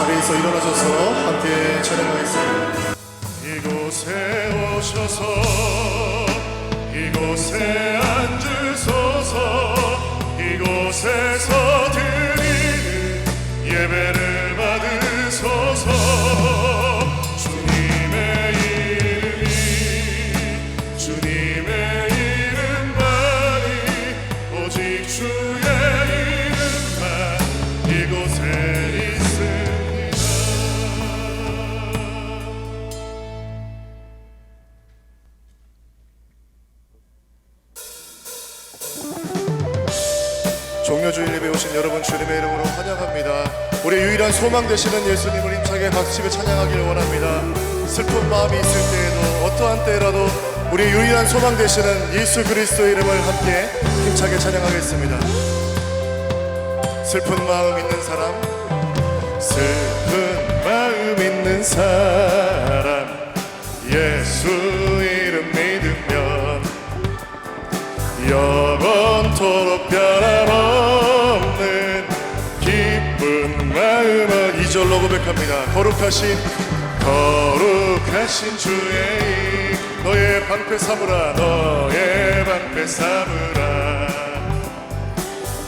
자리에서 일어나셔서 함께 찬양하겠습니다. 이곳에 오셔서 이곳에 앉으소서. 이곳에서 드리는 예배를 받으소서. 주님의 이름이 주님의 이름만이 오직 주의 이름만 이곳에 있습니다. 종려주일 예배 오신 여러분 주님의 이름으로 환영합니다. 우리 유일한 소망 되시는 예수님을 힘차게 박수치며 찬양하기를 원합니다. 슬픈 마음이 있을 때에도 어떠한 때라도 우리 유일한 소망 되시는 예수 그리스도의 이름을 함께 힘차게 찬양하겠습니다. 슬픈 마음 있는 사람, 슬픈 마음 있는 사람, 예수 이름 믿으면 영원토록 변함없는 기쁜 마음은 2절로 고백합니다. 거룩하신 주의 이 너의 방패 삼으라. 너의 방패 삼으라.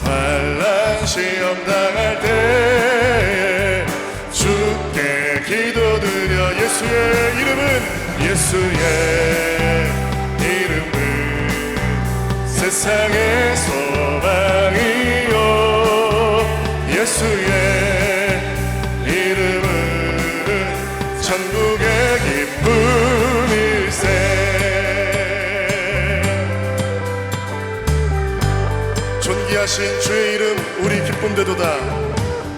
환난 시험 당할 때에 주께 기도드려. 예수의 이름은 세상의 소망이요. 예수의 이름은 천국의 기쁨일세. 존귀하신 주의 이름 우리 기쁨되도다.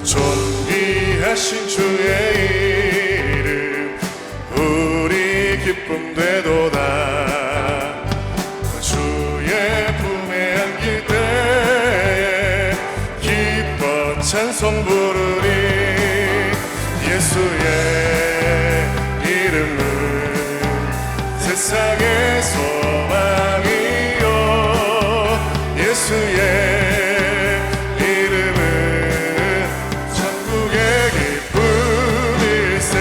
존귀하신 주의 이름 우리 기쁨되도다. 찬송 부르리. 예수의 이름은 세상의 소망이요. 예수의 이름은 천국의 기쁨일세.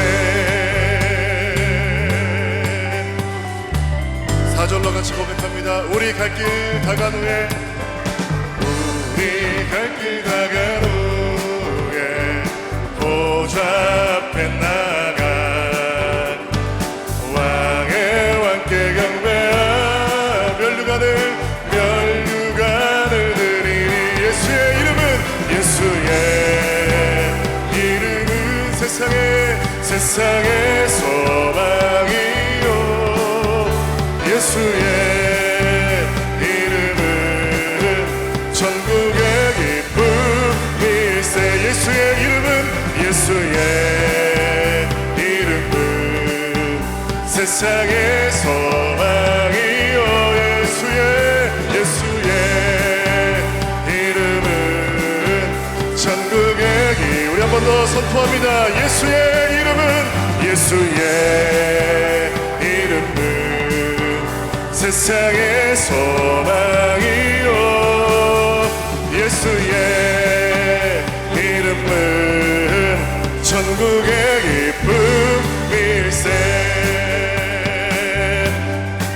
4절로 같이 고백합니다. 우리 갈 길 다간 후에 우리 갈 길 다간 후에 보좌 앞에 나간 왕의 왕께 경배하 면류관을 드리니. 예수의 이름은 세상의 소망이요. 예수의 이름은 천국의 기쁨일세. 예수의 이름은 세상의 소망이요. 예수의 이름은 천국의 우리 한 번 더 선포합니다. 예수의 이름은 세상의 소망이요. 예수의 이름은 천국의 기쁨일세.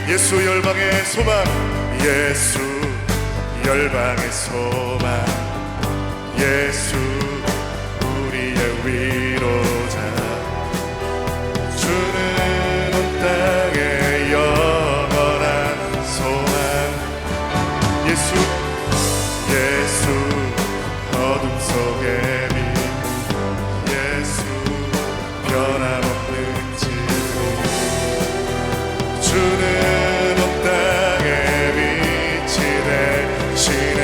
예수 열방의 소망. 예수 열방의 소망. 예수 우리의 위로자. 주는 온 땅에 영원한 소망. 예수 어둠 속의 빛. 예수 변함없는 진리. 주는 온 땅에 빛이 되시네.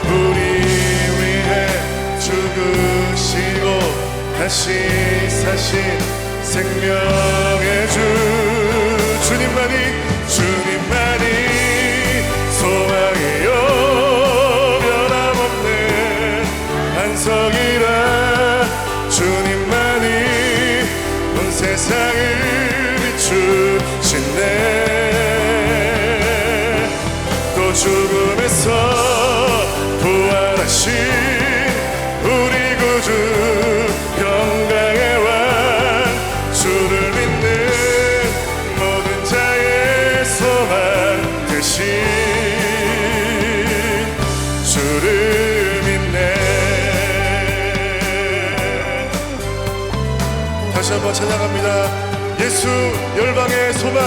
우리 위해 죽으시고 다시 사신 생명의 주. 주님만이 소망이요. 변함없는 반석이라. 주님만이 온 세상을 비추시네. 또 죽음에서 부활하신 우리 구주 한번 찬양합니다. 예수 열방의 소망,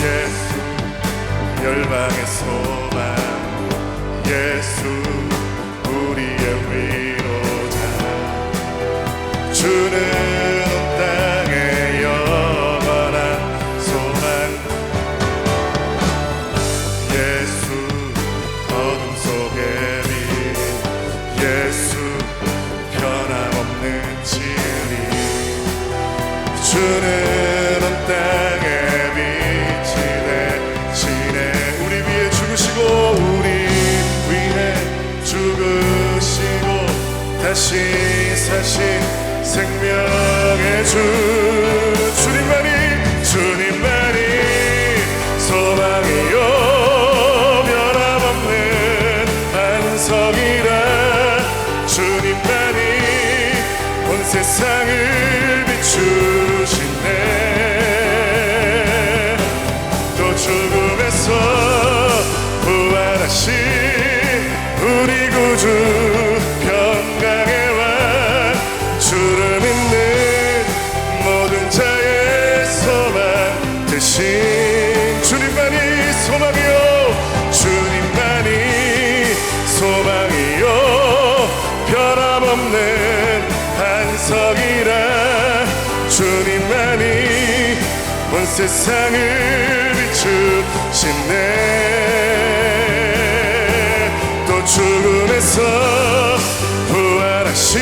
예수 열방의 소망, 예수 우리의 위로자, 주는 온 땅의 영원한 소망, 예수 어둠 속의 빛, 예수 변함없는 진리, 주는 온 땅의 빛이 되시네. 우리 위해 죽으시고 우리 위해 죽으시고 다시 사신 생명의 주, 주님만이 주님만이 소망이요 변함없는 반석이라, 주님만이 온 세상을 비추시네. 또 죽음에서 부활하신 우리 구주 평강의 왕, 주를 믿는 모든 자의 소망 되신 주님만이 소망이요, 주님만이 소망이요 변함없는 반석이라, 주님만이 온 세상을 비추시네. 또 죽음에서 부활하신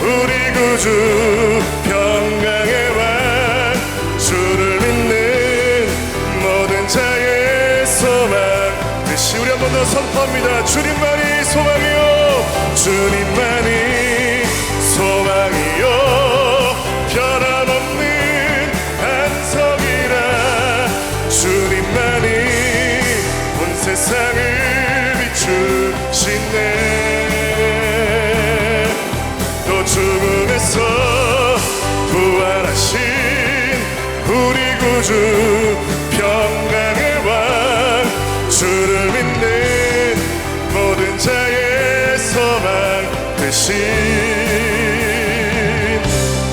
우리 구주 평강의 왕, 주를 믿는 모든 자의 소망 되시. 우리 한 번 더 선포합니다. 주님만이 소망이요, 주님만이 소망이요 변함없는 반석이라, 주님만이 온 세상을 비추시네. 또 죽음에서 부활하신 우리 구주 평강의 왕, 주를 믿는 모든 자의 소망 되신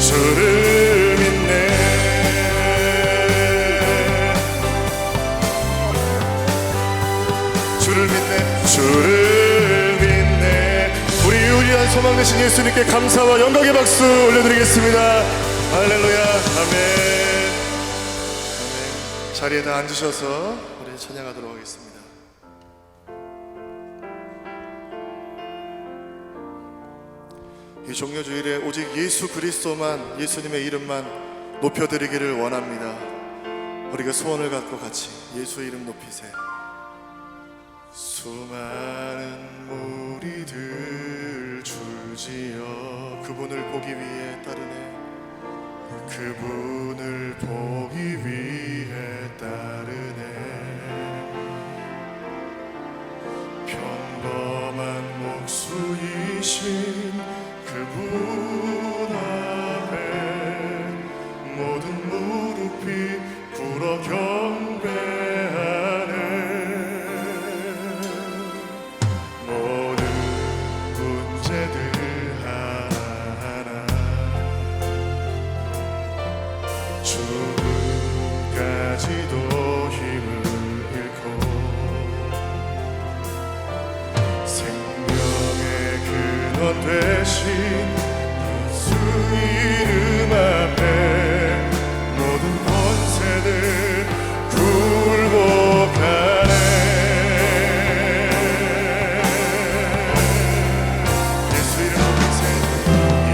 주를 믿네. 주를 믿네, 주를 믿네. 우리 유일한 소망 되신 예수님께 감사와 영광의 박수 올려드리겠습니다. 할렐루야. 아멘. 아멘. 자리에 다 앉으셔서 우리 찬양하도록 하겠습니다. 이 종려주일에 오직 예수 그리스도만, 예수님의 이름만 높여드리기를 원합니다. 우리가 소원을 갖고 같이 예수 이름 높이세. 수많은 무리들 줄지어 그분을 보기 위해 따르네, 그분을 보기 위해 따르네. 평범한 목수이신 그분 앞에 모든 무릎이 꿇어 경배하네. 모든 문제들 하나하나 죽음까지도 힘을 잃고 생명의 근원 되신 예수 이름 앞에 모든 권세들 굴복하네. 예수 이름 높이세,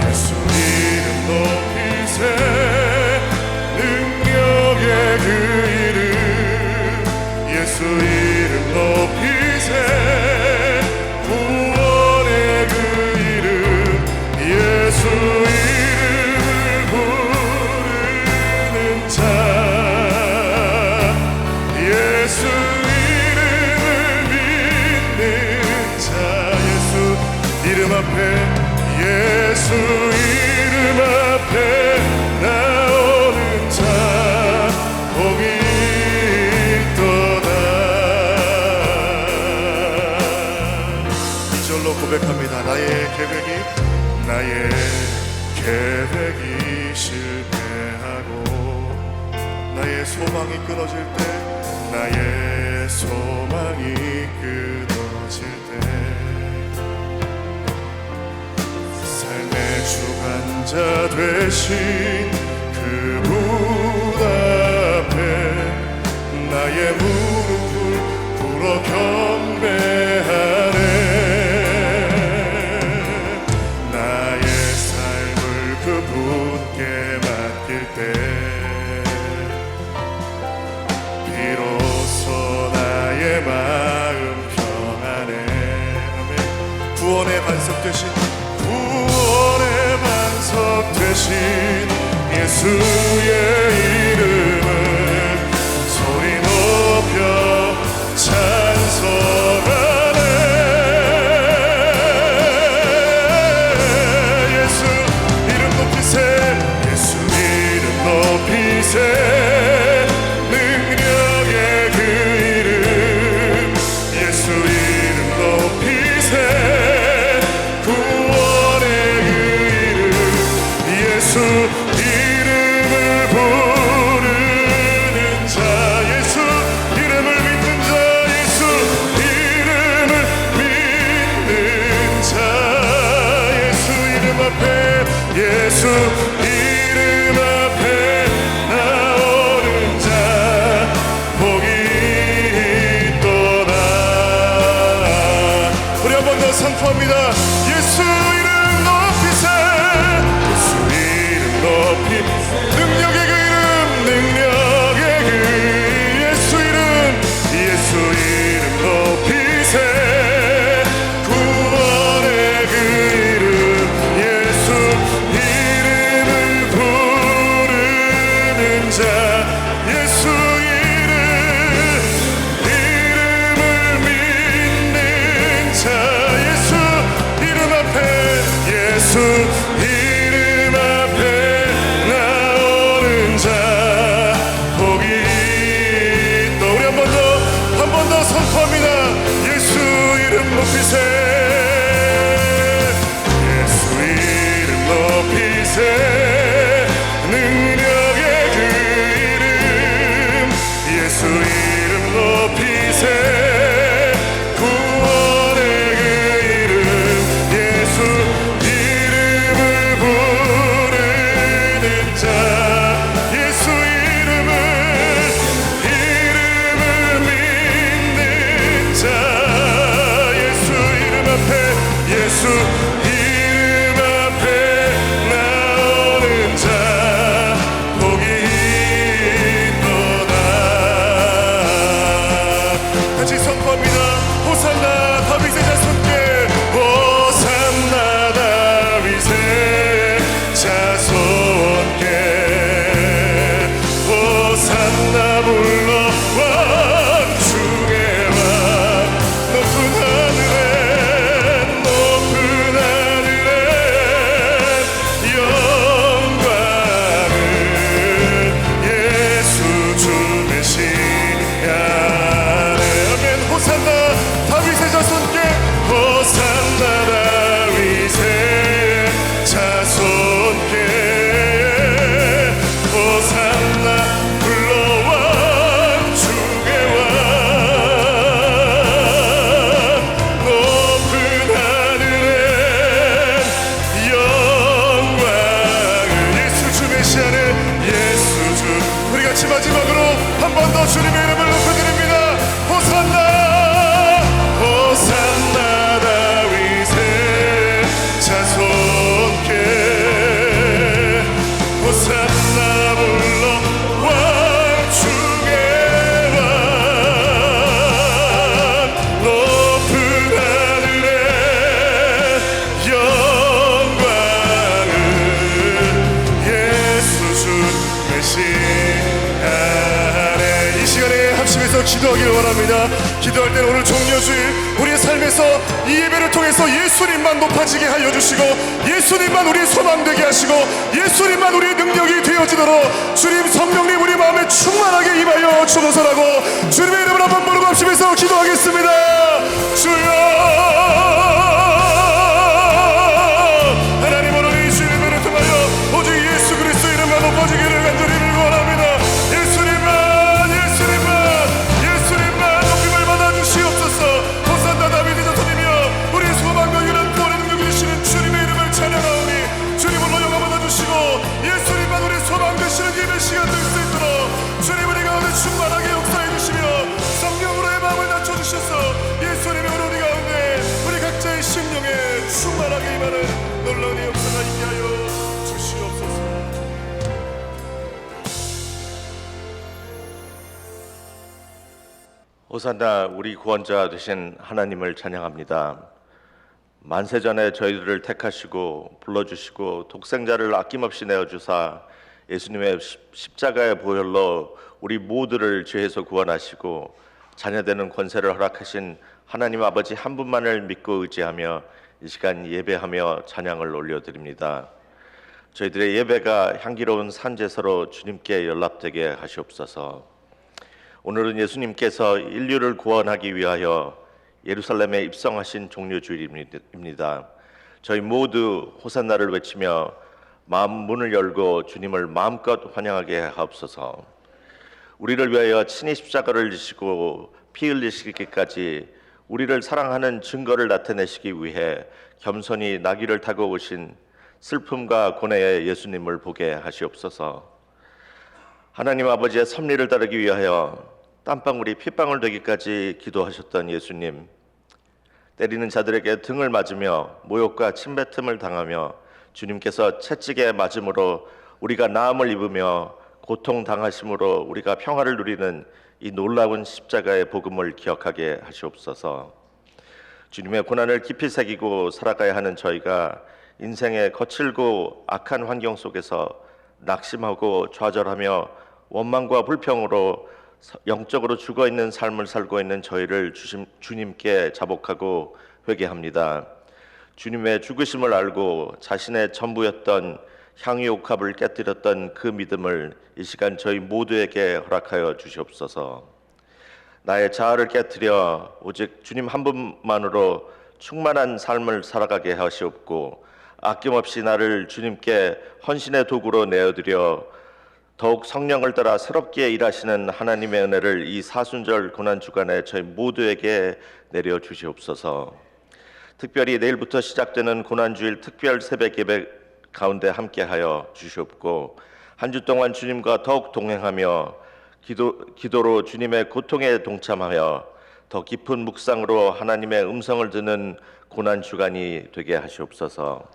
예수 이름 높이세. 능력의 그 이름, 예수 이름 높이세. 구원의 그 이름, 예수 이름을 부르는 자, 예수 이름을 믿는 자. 예수 이름 앞에, 예수 이름 앞에 나오는 자 복이 있도다. 이절로 고백합니다. 나의 계획이 실패하고 나의 소망이 끊어질 때 나의 소망이 끊어질 때 삶의 주관자 되신 그분 앞에 나의 무릎을 꿇어 경배하네. 나의 삶을 그분께 맡길 때 비로소 나의 마음 평안해. 아멘. 구원의 반석 되신 예수의 이름을 소리 높여 찬송하네. 예수 이름 높이세. 예수 이름 높이세. 능력의 그 이름 예수 이름 높이세. 구원의 그 이름 예수 이름을 부르는 자. 예수 이름을 믿는 자. 예수 이름을 믿는 자. 예수 이름 앞에 예수 이름 앞에 나오는 자 복이 있도다. 우리 한 번 더 선포합니다. 예수 이름 높이세. 예수 이름 높이 능력의 그 이름 능력의 그 예수 이름 예수 이름 높이세. 구원의 그 이름 예수 이름을 부르는 자. 예수 이름을 믿는 자. 예수 이름 앞에 예수 이름 앞에 나오는 자 복이 있다. 우리 한 번 더 선포합니다. 예수 이름 높이세. 예수 이름 높이세. 능력의 그 이름 예수 이름 높이세. 구원의 그 이름 예수 이름을 부르는 자. 예수 이름을 믿는 자. 예수 이름 앞에 예수 이름 앞에 나오는 자 복이 있도다. 같이 선포합니다. 호산나 다윗의 자손께. 호산나 다윗의 자손께. 호산나 불러 왕중의 왕. 높은 하늘에 영광을 예수 주시하네. 아멘. 호산나 다윗의 자손께. 호산나 다윗의 자손께. 호산나 불러 왕중의 왕. 높은 하늘에 영광을 예수 주 메시아는 예수 주. 우리 같이 마지막으로 한 번 더 주님의 이름을 높여드립니다. 호산나 호산나 다윗의 자손께. 호산나 불러 왕중의 왕. 높은 하늘에 영광을 예수 주 메시아네. 이 시간에 합심해서 기도하기를 원합니다. 기도할 때는 오늘 종려주일 우리의 삶에서 이 예배를 통해서 예수님만 높아지게 하여 주시고 예수님만 우리의 소망 되게 하시고 예수님만 우리의 능력이 되어지도록 주님 성령님 우리 마음에 충만하게 임하여 주무선하고 주님의 이름을 한번 부르고 합심해서 기도하겠습니다. 주여 하나님 오늘 이 주님을 통하여 호산나 우리 구원자 되신 하나님을 찬양합니다. 만세전에 저희들을 택하시고 불러주시고 독생자를 아낌없이 내어주사 예수님의 십자가의 보혈로 우리 모두를 죄에서 구원하시고 자녀되는 권세를 허락하신 하나님 아버지 한 분만을 믿고 의지하며 이 시간 예배하며 찬양을 올려드립니다. 저희들의 예배가 향기로운 산제사로 주님께 연락되게 하시옵소서. 오늘은 예수님께서 인류를 구원하기 위하여 예루살렘에 입성하신 종료주일입니다. 저희 모두 호산나를 외치며 마음 문을 열고 주님을 마음껏 환영하게 하옵소서. 우리를 위하여 친히 십자가를 지시고 피 흘리시기까지 우리를 사랑하는 증거를 나타내시기 위해 겸손히 나귀를 타고 오신 슬픔과 고뇌의 예수님을 보게 하시옵소서. 하나님 아버지의 섭리를 따르기 위하여 땀방울이 핏방울 되기까지 기도하셨던 예수님, 때리는 자들에게 등을 맞으며 모욕과 침뱉음을 당하며 주님께서 채찍에 맞음으로 우리가 나음을 입으며 고통당하심으로 우리가 평화를 누리는 이 놀라운 십자가의 복음을 기억하게 하시옵소서. 주님의 고난을 깊이 새기고 살아가야 하는 저희가 인생의 거칠고 악한 환경 속에서 낙심하고 좌절하며 원망과 불평으로 영적으로 죽어있는 삶을 살고 있는 저희를 주님께 자복하고 회개합니다. 주님의 죽으심을 알고 자신의 전부였던 향유옥합을 깨뜨렸던 그 믿음을 이 시간 저희 모두에게 허락하여 주시옵소서. 나의 자아를 깨뜨려 오직 주님 한 분만으로 충만한 삶을 살아가게 하시옵고 아낌없이 나를 주님께 헌신의 도구로 내어드려 더욱 성령을 따라 새롭게 일하시는 하나님의 은혜를 이 사순절 고난주간에 저희 모두에게 내려주시옵소서. 특별히 내일부터 시작되는 고난주일 특별 새벽 예배 가운데 함께하여 주시옵고 한 주 동안 주님과 더욱 동행하며 기도로 주님의 고통에 동참하여 더 깊은 묵상으로 하나님의 음성을 듣는 고난주간이 되게 하시옵소서.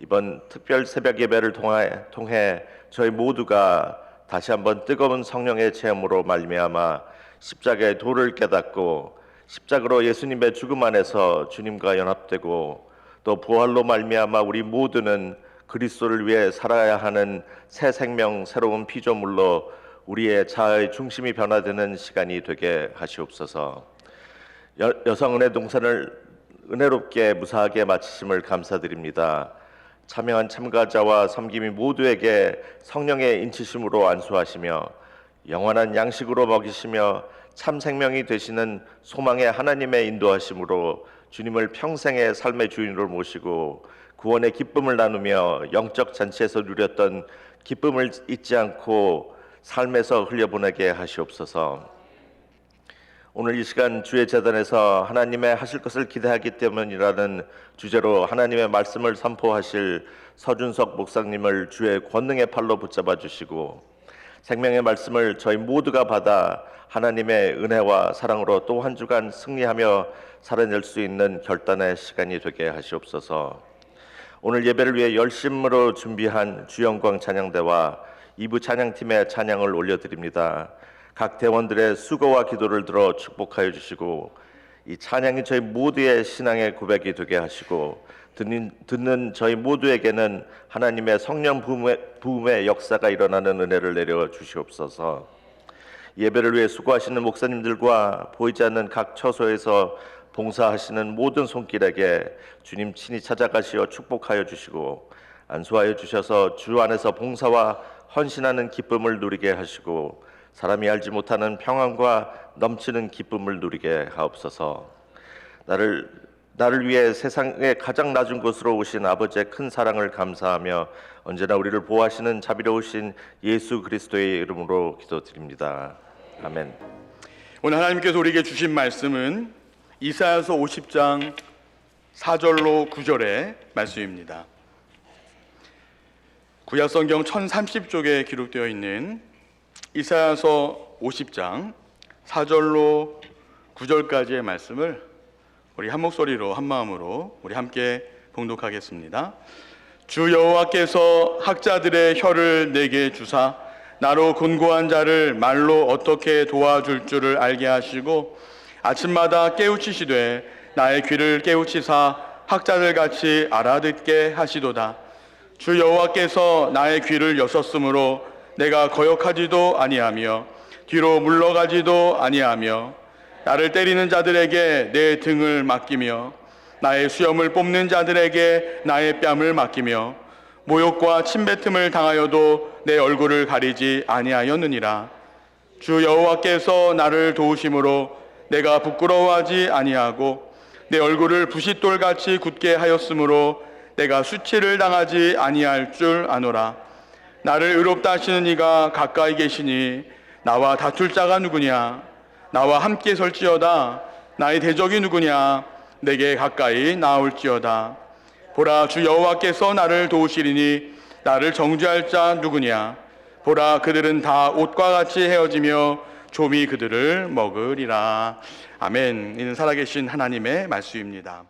이번 특별 새벽 예배를 통해 저희 모두가 다시 한번 뜨거운 성령의 체험으로 말미암아 십자가의 도를 깨닫고 십자가로 예수님의 죽음 안에서 주님과 연합되고 또 부활로 말미암아 우리 모두는 그리스도를 위해 살아야 하는 새 생명 새로운 피조물로 우리의 자아의 중심이 변화되는 시간이 되게 하시옵소서. 여성은혜 동산을 은혜롭게 무사하게 마치심을 감사드립니다. 참여한 참가자와 섬김이 모두에게 성령의 인치심으로 안수하시며 영원한 양식으로 먹이시며 참 생명이 되시는 소망의 하나님의 인도하심으로 주님을 평생의 삶의 주인으로 모시고 구원의 기쁨을 나누며 영적 잔치에서 누렸던 기쁨을 잊지 않고 삶에서 흘려보내게 하시옵소서. 오늘 이 시간 주의 재단에서 하나님의 하실 것을 기대하기 때문이라는 주제로 하나님의 말씀을 선포하실 서준석 목사님을 주의 권능의 팔로 붙잡아 주시고 생명의 말씀을 저희 모두가 받아 하나님의 은혜와 사랑으로 또 한 주간 승리하며 살아낼 수 있는 결단의 시간이 되게 하시옵소서. 오늘 예배를 위해 열심으로 준비한 주영광 찬양대와 2부 찬양팀의 찬양을 올려드립니다. 각 대원들의 수고와 기도를 들어 축복하여 주시고 이 찬양이 저희 모두의 신앙의 고백이 되게 하시고 듣는 저희 모두에게는 하나님의 성령 부음의 역사가 일어나는 은혜를 내려 주시옵소서. 예배를 위해 수고하시는 목사님들과 보이지 않는 각 처소에서 봉사하시는 모든 손길에게 주님 친히 찾아가시어 축복하여 주시고 안수하여 주셔서 주 안에서 봉사와 헌신하는 기쁨을 누리게 하시고 사람이 알지 못하는 평안과 넘치는 기쁨을 누리게 하옵소서. 나를 위해 세상의 가장 낮은 곳으로 오신 아버지의 큰 사랑을 감사하며 언제나 우리를 보호하시는 자비로우신 예수 그리스도의 이름으로 기도드립니다. 아멘. 오늘 하나님께서 우리에게 주신 말씀은 이사야서 50장 4절로 9절의 말씀입니다. 구약성경 1030쪽에 기록되어 있는 이사야서 50장 4절로 9절까지의 말씀을 우리 한 목소리로 한 마음으로 우리 함께 봉독하겠습니다. 주 여호와께서 학자들의 혀를 내게 주사 나로 곤고한 자를 말로 어떻게 도와줄 줄을 알게 하시고 아침마다 깨우치시되 나의 귀를 깨우치사 학자들 같이 알아듣게 하시도다. 주 여호와께서 나의 귀를 여셨으므로 내가 거역하지도 아니하며 뒤로 물러가지도 아니하며 나를 때리는 자들에게 내 등을 맡기며 나의 수염을 뽑는 자들에게 나의 뺨을 맡기며 모욕과 침뱉음을 당하여도 내 얼굴을 가리지 아니하였느니라. 주 여호와께서 나를 도우심으로 내가 부끄러워하지 아니하고 내 얼굴을 부싯돌같이 굳게 하였으므로 내가 수치를 당하지 아니할 줄 아노라. 나를 의롭다 하시는 이가 가까이 계시니 나와 다툴 자가 누구냐? 나와 함께 설지어다. 나의 대적이 누구냐? 내게 가까이 나올지어다. 보라, 주 여호와께서 나를 도우시리니 나를 정죄할 자 누구냐? 보라, 그들은 다 옷과 같이 헤어지며 좀이 그들을 먹으리라. 아멘. 이는 살아계신 하나님의 말씀입니다.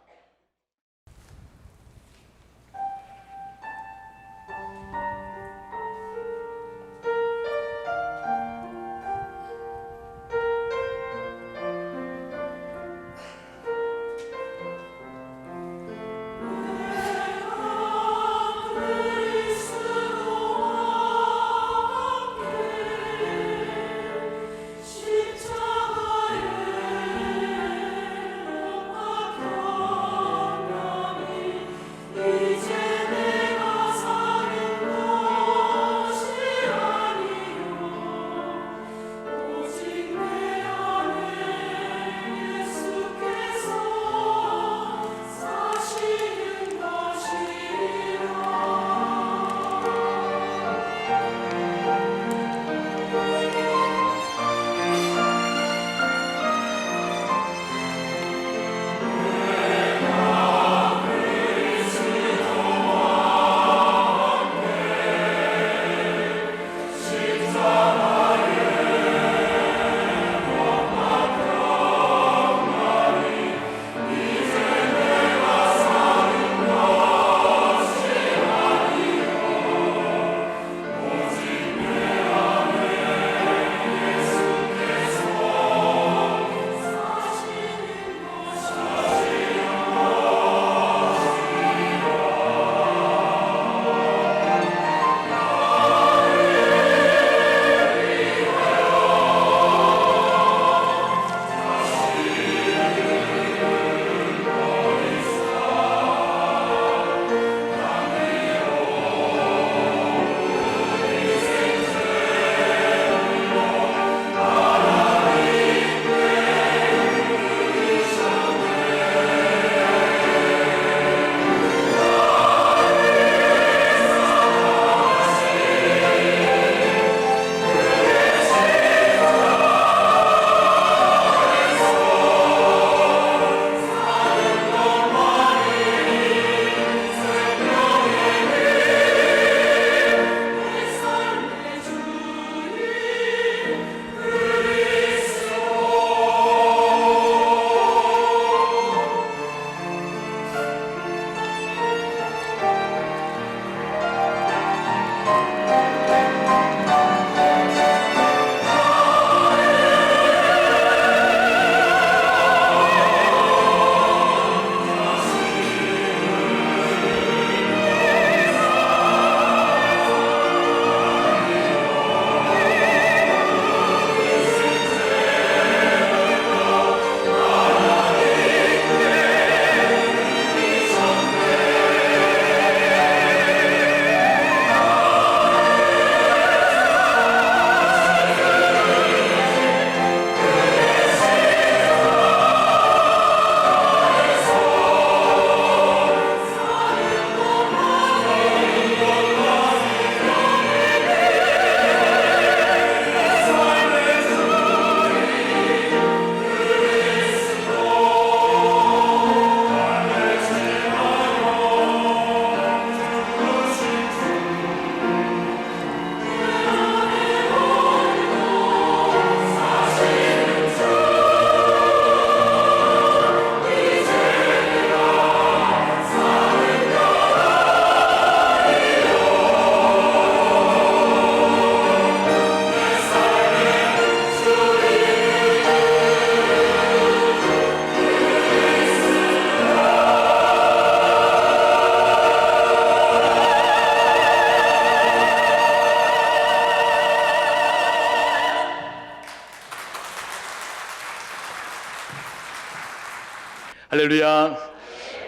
할렐루야.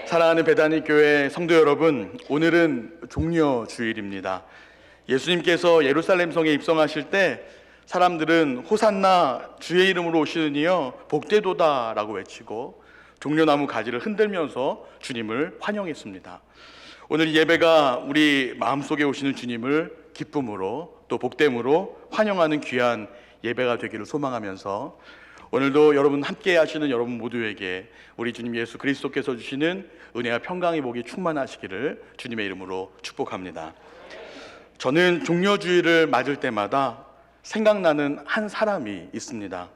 사랑하는 베다니 교회 성도 여러분, 오늘은 종려 주일입니다. 예수님께서 예루살렘 성에 입성하실 때 사람들은 호산나 주의 이름으로 오시는 이여 복되도다 라고 외치고 종려나무 가지를 흔들면서 주님을 환영했습니다. 오늘 이 예배가 우리 마음속에 오시는 주님을 기쁨으로 또 복됨으로 환영하는 귀한 예배가 되기를 소망하면서 오늘도 여러분 함께 하시는 여러분 모두에게 우리 주님 예수 그리스도께서 주시는 은혜와 평강의 복이 충만하시기를 주님의 이름으로 축복합니다. 저는 종려주일을 맞을 때마다 생각나는 한 사람이 있습니다.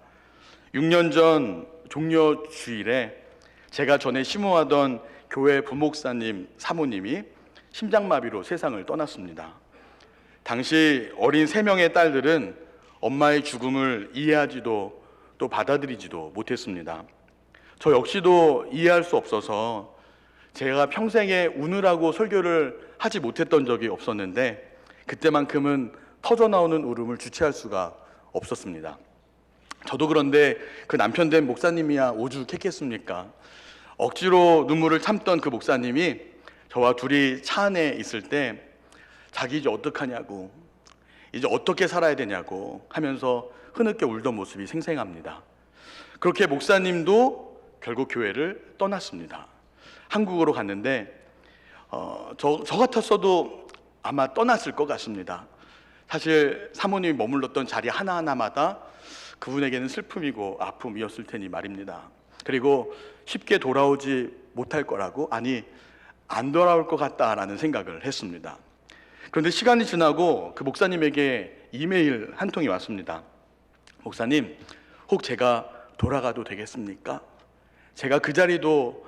6년 전 종려주일에 제가 전에 심호하던 교회 부목사님 사모님이 심장마비로 세상을 떠났습니다. 당시 어린 3명의 딸들은 엄마의 죽음을 이해하지도 또 받아들이지도 못했습니다. 저 역시도 이해할 수 없어서 제가 평생에 우느라고 설교를 하지 못했던 적이 없었는데 그때만큼은 터져나오는 울음을 주체할 수가 없었습니다. 저도 그런데 그 남편 된 목사님이야 오죽했겠습니까? 억지로 눈물을 참던 그 목사님이 저와 둘이 차 안에 있을 때 자기 이제 어떡하냐고, 이제 어떻게 살아야 되냐고 하면서 흐느껴 울던 모습이 생생합니다. 그렇게 목사님도 결국 교회를 떠났습니다. 한국으로 갔는데 저 같았어도 아마 떠났을 것 같습니다. 사실 사모님이 머물렀던 자리 하나하나마다 그분에게는 슬픔이고 아픔이었을 테니 말입니다. 그리고 쉽게 돌아오지 못할 거라고, 아니 안 돌아올 것 같다라는 생각을 했습니다. 그런데 시간이 지나고 그 목사님에게 이메일 한 통이 왔습니다. 목사님, 혹 제가 돌아가도 되겠습니까? 제가 그 자리로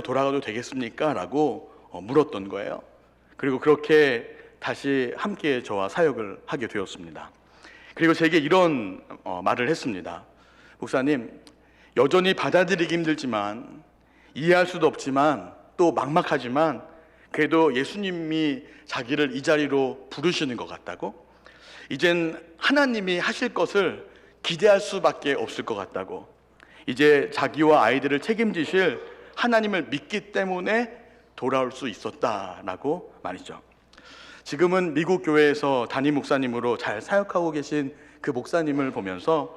돌아가도 되겠습니까? 라고 물었던 거예요. 그리고 그렇게 다시 함께 저와 사역을 하게 되었습니다. 그리고 제게 이런 말을 했습니다. 목사님, 여전히 받아들이기 힘들지만, 이해할 수도 없지만, 또 막막하지만 그래도 예수님이 자기를 이 자리로 부르시는 것 같다고, 이젠 하나님이 하실 것을 기대할 수밖에 없을 것 같다고, 이제 자기와 아이들을 책임지실 하나님을 믿기 때문에 돌아올 수 있었다라고 말이죠. 지금은 미국 교회에서 담임 목사님으로 잘 사역하고 계신 그 목사님을 보면서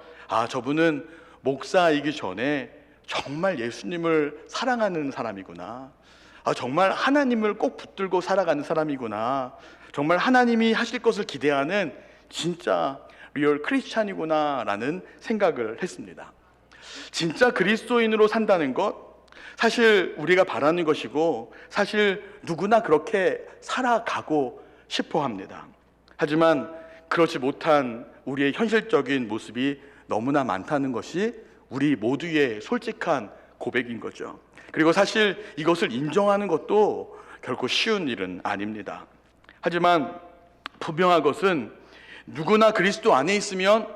저분은 목사이기 전에 정말 예수님을 사랑하는 사람이구나, 정말 하나님을 꼭 붙들고 살아가는 사람이구나, 정말 하나님이 하실 것을 기대하는 진짜 리얼 크리스찬이구나 라는 생각을 했습니다. 진짜 그리스도인으로 산다는 것, 사실 우리가 바라는 것이고 사실 누구나 그렇게 살아가고 싶어 합니다. 하지만 그렇지 못한 우리의 현실적인 모습이 너무나 많다는 것이 우리 모두의 솔직한 고백인 거죠. 그리고 사실 이것을 인정하는 것도 결코 쉬운 일은 아닙니다. 하지만 분명한 것은 누구나 그리스도 안에 있으면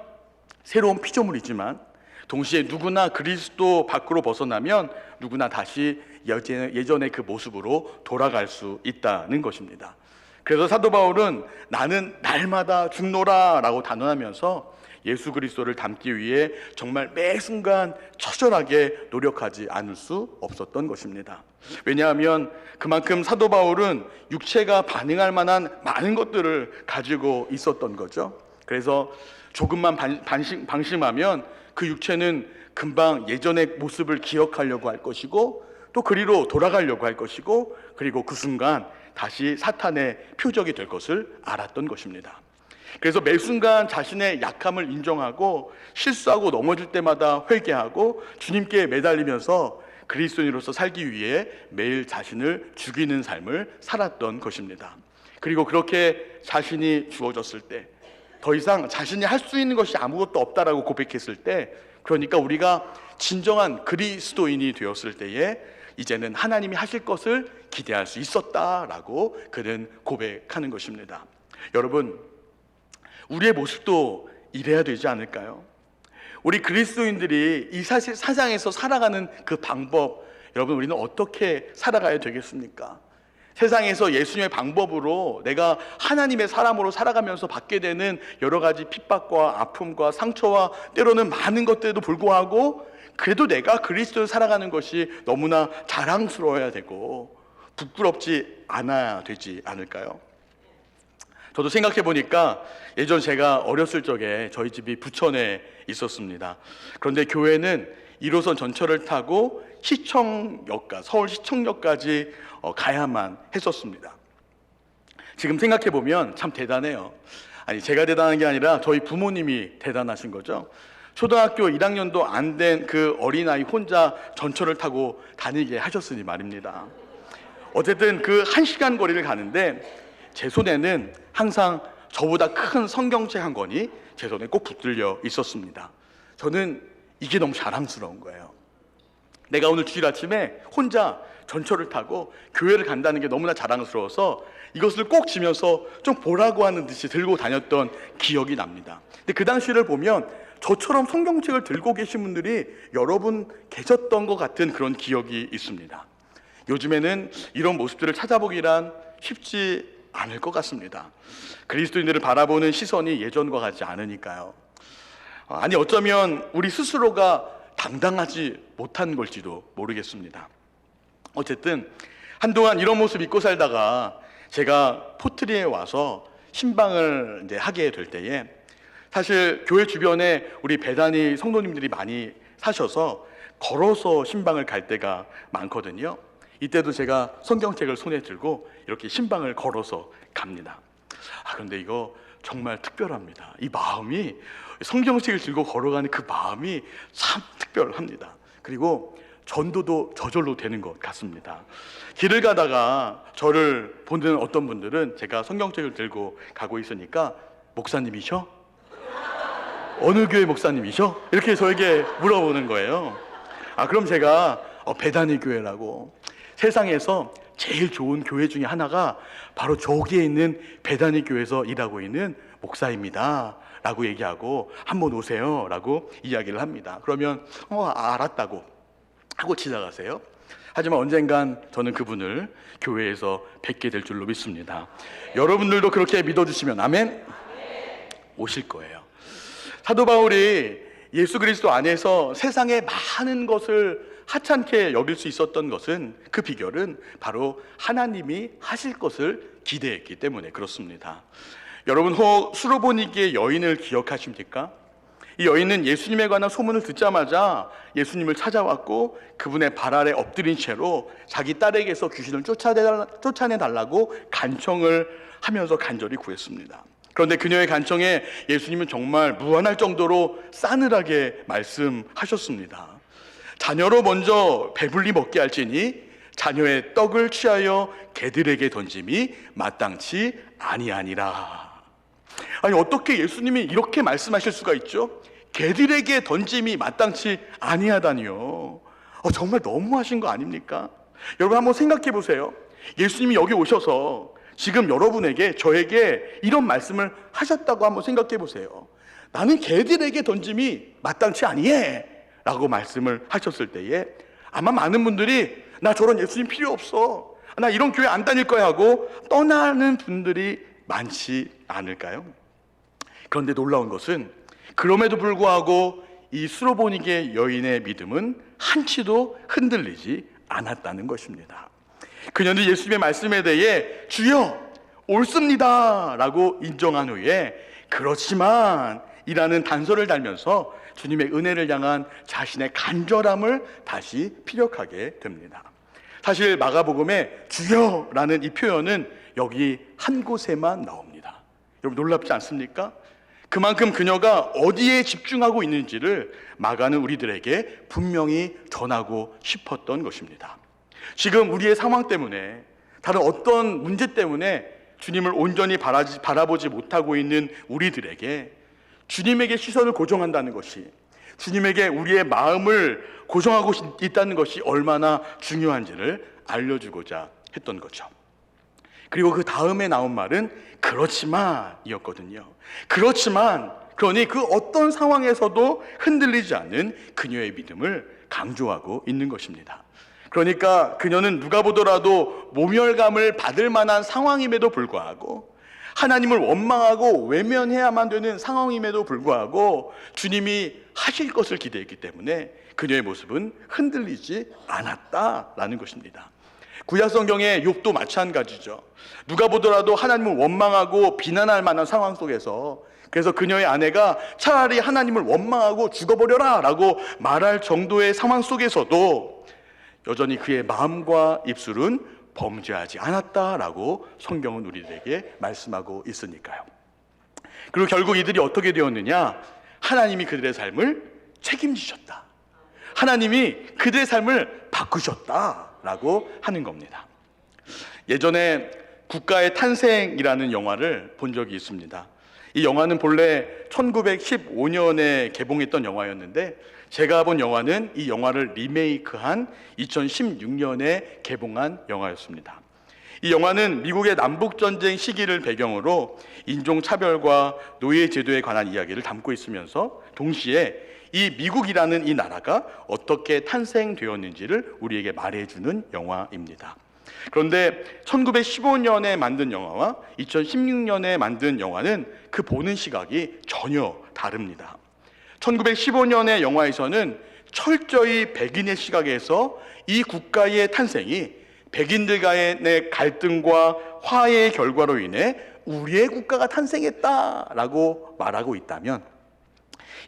새로운 피조물이지만 동시에 누구나 그리스도 밖으로 벗어나면 누구나 다시 예전의 그 모습으로 돌아갈 수 있다는 것입니다. 그래서 사도 바울은 나는 날마다 죽노라 라고 단언하면서 예수 그리스도를 닮기 위해 정말 매 순간 처절하게 노력하지 않을 수 없었던 것입니다. 왜냐하면 그만큼 사도 바울은 육체가 반응할 만한 많은 것들을 가지고 있었던 거죠. 그래서 조금만 방심하면 그 육체는 금방 예전의 모습을 기억하려고 할 것이고 또 그리로 돌아가려고 할 것이고, 그리고 그 순간 다시 사탄의 표적이 될 것을 알았던 것입니다. 그래서 매 순간 자신의 약함을 인정하고 실수하고 넘어질 때마다 회개하고 주님께 매달리면서 그리스도인으로서 살기 위해 매일 자신을 죽이는 삶을 살았던 것입니다. 그리고 그렇게 자신이 주어졌을 때, 더 이상 자신이 할 수 있는 것이 아무것도 없다라고 고백했을 때, 그러니까 우리가 진정한 그리스도인이 되었을 때에 이제는 하나님이 하실 것을 기대할 수 있었다라고 그는 고백하는 것입니다. 여러분, 우리의 모습도 이래야 되지 않을까요? 우리 그리스도인들이 이 세상에서 살아가는 그 방법, 여러분 우리는 어떻게 살아가야 되겠습니까? 세상에서 예수님의 방법으로 내가 하나님의 사람으로 살아가면서 받게 되는 여러 가지 핍박과 아픔과 상처와 때로는 많은 것들에도 불구하고 그래도 내가 그리스도를 살아가는 것이 너무나 자랑스러워야 되고 부끄럽지 않아야 되지 않을까요? 저도 생각해 보니까 예전 제가 어렸을 적에 저희 집이 부천에 있었습니다. 그런데 교회는 1호선 전철을 타고 시청역까지, 서울 시청역까지 가야만 했었습니다. 지금 생각해 보면 참 대단해요. 아니, 제가 대단한 게 아니라 저희 부모님이 대단하신 거죠. 초등학교 1학년도 안 된 그 어린아이 혼자 전철을 타고 다니게 하셨으니 말입니다. 어쨌든 그 1시간 거리를 가는데 제 손에는 항상 저보다 큰 성경책 한 권이 제 손에 꼭 붙들려 있었습니다. 저는 이게 너무 자랑스러운 거예요. 내가 오늘 주일 아침에 혼자 전철을 타고 교회를 간다는 게 너무나 자랑스러워서 이것을 꼭 지면서 좀 보라고 하는 듯이 들고 다녔던 기억이 납니다. 근데 그 당시를 보면 저처럼 성경책을 들고 계신 분들이 여러 분 계셨던 것 같은 그런 기억이 있습니다. 요즘에는 이런 모습들을 찾아보기란 쉽지 않을 것 같습니다. 그리스도인들을 바라보는 시선이 예전과 같지 않으니까요. 아니, 어쩌면 우리 스스로가 당당하지 못한 걸지도 모르겠습니다. 어쨌든 한동안 이런 모습 입고 살다가 제가 포트리에 와서 신방을 이제 하게 될 때에 사실 교회 주변에 우리 배단위 성도님들이 많이 사셔서 걸어서 신방을 갈 때가 많거든요. 이때도 제가 성경책을 손에 들고 이렇게 신방을 걸어서 갑니다. 그런데 이거 정말 특별합니다. 이 마음이, 성경책을 들고 걸어가는 그 마음이 참 특별합니다. 그리고 전도도 저절로 되는 것 같습니다. 길을 가다가 저를 보는 어떤 분들은 제가 성경책을 들고 가고 있으니까 목사님이셔? 어느 교회 목사님이셔? 이렇게 저에게 물어보는 거예요. 그럼 제가 배단위 교회라고, 세상에서 제일 좋은 교회 중에 하나가 바로 저기에 있는 배단위 교회에서 일하고 있는 목사입니다 라고 얘기하고 한번 오세요 라고 이야기를 합니다. 그러면 알았다고 하고 지나가세요. 하지만 언젠간 저는 그분을 교회에서 뵙게 될 줄로 믿습니다. 여러분들도 그렇게 믿어주시면 아멘? 오실 거예요. 사도 바울이 예수 그리스도 안에서 세상의 많은 것을 하찮게 여길 수 있었던 것은, 그 비결은 바로 하나님이 하실 것을 기대했기 때문에 그렇습니다. 여러분, 수로보니게의 여인을 기억하십니까? 이 여인은 예수님에 관한 소문을 듣자마자 예수님을 찾아왔고 그분의 발 아래 엎드린 채로 자기 딸에게서 귀신을 쫓아내달라고 간청을 하면서 간절히 구했습니다. 그런데 그녀의 간청에 예수님은 정말 무한할 정도로 싸늘하게 말씀하셨습니다. 자녀로 먼저 배불리 먹게 할지니 자녀의 떡을 취하여 개들에게 던짐이 마땅치 아니하니라. 아니, 어떻게 예수님이 이렇게 말씀하실 수가 있죠? 개들에게 던짐이 마땅치 아니하다니요. 정말 너무하신 거 아닙니까? 여러분, 한번 생각해 보세요. 예수님이 여기 오셔서 지금 여러분에게, 저에게 이런 말씀을 하셨다고 한번 생각해 보세요. 나는 개들에게 던짐이 마땅치 아니해 라고 말씀을 하셨을 때에 아마 많은 분들이 나 저런 예수님 필요 없어, 나 이런 교회 안 다닐 거야 하고 떠나는 분들이 많지 않을까요? 그런데 놀라운 것은 그럼에도 불구하고 이 수로보니게 여인의 믿음은 한치도 흔들리지 않았다는 것입니다. 그녀는 예수님의 말씀에 대해 주여 옳습니다 라고 인정한 후에 그렇지만 이라는 단서를 달면서 주님의 은혜를 향한 자신의 간절함을 다시 피력하게 됩니다. 사실 마가복음에 주여라는 이 표현은 여기 한 곳에만 나옵니다. 여러분, 놀랍지 않습니까? 그만큼 그녀가 어디에 집중하고 있는지를 마가는 우리들에게 분명히 전하고 싶었던 것입니다. 지금 우리의 상황 때문에, 다른 어떤 문제 때문에 주님을 온전히 바라보지 못하고 있는 우리들에게 주님에게 시선을 고정한다는 것이, 주님에게 우리의 마음을 고정하고 있다는 것이 얼마나 중요한지를 알려주고자 했던 거죠. 그리고 그 다음에 나온 말은 그렇지만 이었거든요. 그렇지만, 그러니 그 어떤 상황에서도 흔들리지 않는 그녀의 믿음을 강조하고 있는 것입니다. 그러니까 그녀는 누가 보더라도 모멸감을 받을 만한 상황임에도 불구하고 하나님을 원망하고 외면해야만 되는 상황임에도 불구하고 주님이 하실 것을 기대했기 때문에 그녀의 모습은 흔들리지 않았다라는 것입니다. 구약 성경의 욥도 마찬가지죠. 누가 보더라도 하나님을 원망하고 비난할 만한 상황 속에서, 그래서 그녀의 아내가 차라리 하나님을 원망하고 죽어버려라 라고 말할 정도의 상황 속에서도 여전히 그의 마음과 입술은 범죄하지 않았다라고 성경은 우리들에게 말씀하고 있으니까요. 그리고 결국 이들이 어떻게 되었느냐? 하나님이 그들의 삶을 책임지셨다. 하나님이 그들의 삶을 바꾸셨다라고 하는 겁니다. 예전에 국가의 탄생이라는 영화를 본 적이 있습니다. 이 영화는 본래 1915년에 개봉했던 영화였는데 제가 본 영화는 이 영화를 리메이크한 2016년에 개봉한 영화였습니다. 이 영화는 미국의 남북전쟁 시기를 배경으로 인종차별과 노예제도에 관한 이야기를 담고 있으면서 동시에 이 미국이라는 이 나라가 어떻게 탄생되었는지를 우리에게 말해주는 영화입니다. 그런데 1915년에 만든 영화와 2016년에 만든 영화는 그 보는 시각이 전혀 다릅니다. 1915년의 영화에서는 철저히 백인의 시각에서 이 국가의 탄생이 백인들 간의 갈등과 화해의 결과로 인해 우리의 국가가 탄생했다라고 말하고 있다면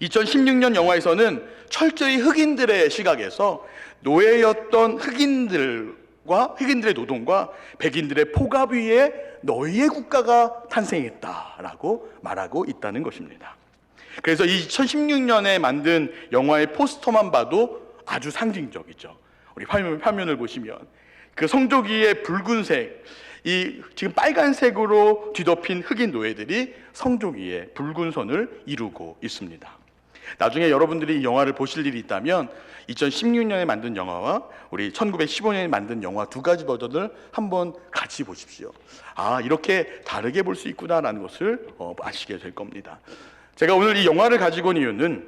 2016년 영화에서는 철저히 흑인들의 시각에서 노예였던 흑인들과 흑인들의 노동과 백인들의 포갑 위에 너희의 국가가 탄생했다라고 말하고 있다는 것입니다. 그래서 2016년에 만든 영화의 포스터만 봐도 아주 상징적이죠. 우리 화면을 보시면 그 성조기의 붉은색, 이 지금 빨간색으로 뒤덮인 흑인 노예들이 성조기에 붉은 선을 이루고 있습니다. 나중에 여러분들이 이 영화를 보실 일이 있다면 2016년에 만든 영화와 우리 1915년에 만든 영화 두 가지 버전을 한번 같이 보십시오. 아, 이렇게 다르게 볼 수 있구나라는 것을 아시게 될 겁니다. 제가 오늘 이 영화를 가지고 온 이유는